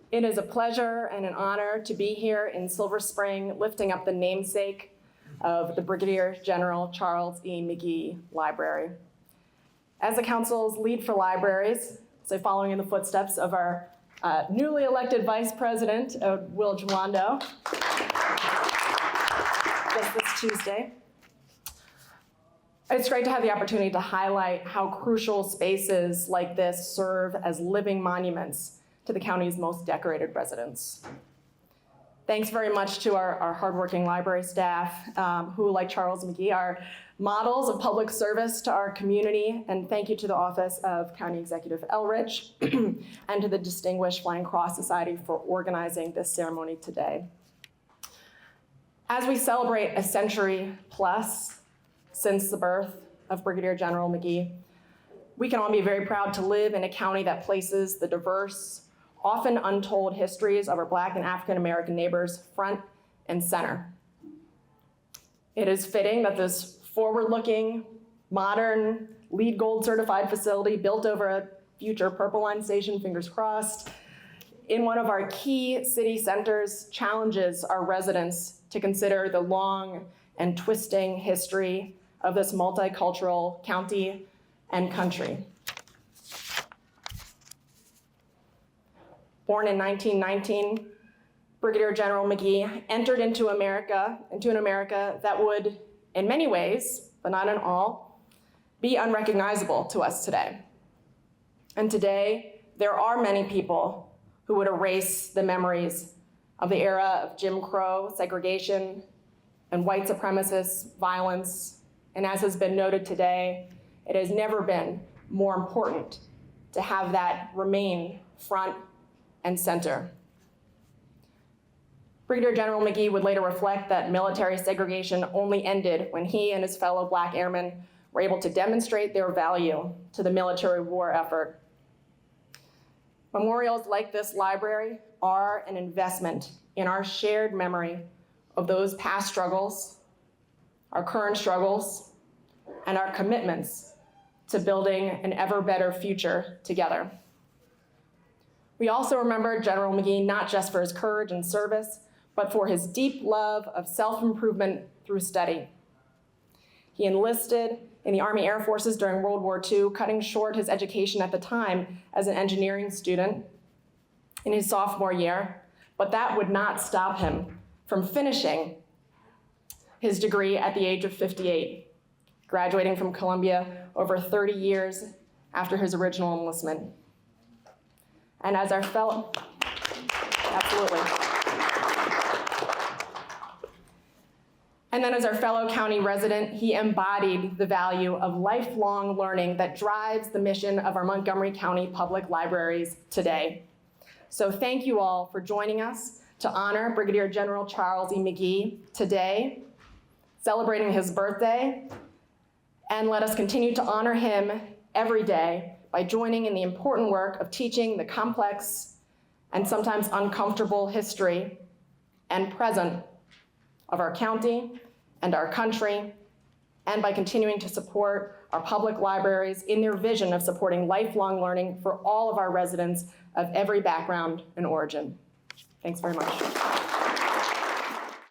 It is a pleasure and an honor to be here in Silver Spring, lifting up the namesake of the Brigadier General Charles E. McGee Library. As the Council's lead for libraries, so following in the footsteps of our newly elected Vice President, Will Jawando, just this Tuesday, it's great to have the opportunity to highlight how crucial spaces like this serve as living monuments to the county's most decorated residents. Thanks very much to our hardworking library staff who, like Charles McGee, are models of public service to our community, and thank you to the Office of County Executive Elrich and to the Distinguished Flying Cross Society for organizing this ceremony today. As we celebrate a century plus since the birth of Brigadier General McGee, we can all be very proud to live in a county that places the diverse, often untold histories of our Black and African American neighbors front and center. It is fitting that this forward-looking, modern, LEED Gold certified facility built over a future Purple Line station, fingers crossed, in one of our key city centers challenges our residents to consider the long and twisting history of this multicultural county and country. Born in 1919, Brigadier General McGee entered into an America that would, in many ways, but not in all, be unrecognizable to us today. And today, there are many people who would erase the memories of the era of Jim Crow, segregation, and white supremacist violence. And as has been noted today, it has never been more important to have that remain front and center. Brigadier General McGee would later reflect that military segregation only ended when he and his fellow Black airmen were able to demonstrate their value to the military war effort. Memorials like this library are an investment in our shared memory of those past struggles, our current struggles, and our commitments to building an ever better future together. We also remember General McGee not just for his courage and service, but for his deep love of self-improvement through study. He enlisted in the Army Air Forces during World War II, cutting short his education at the time as an engineering student in his sophomore year, but that would not stop him from finishing his degree at the age of 58, graduating from Columbia over 30 years after his original enlistment. And as our fellow, absolutely. And then as our fellow county resident, he embodied the value of lifelong learning that drives the mission of our Montgomery County Public Libraries today. So thank you all for joining us to honor Brigadier General Charles E. McGee today, celebrating his birthday, and let us continue to honor him every day by joining in the important work of teaching the complex and sometimes uncomfortable history and present of our county and our country, and by continuing to support our public libraries in their vision of supporting lifelong learning for all of our residents of every background and origin. Thanks very much.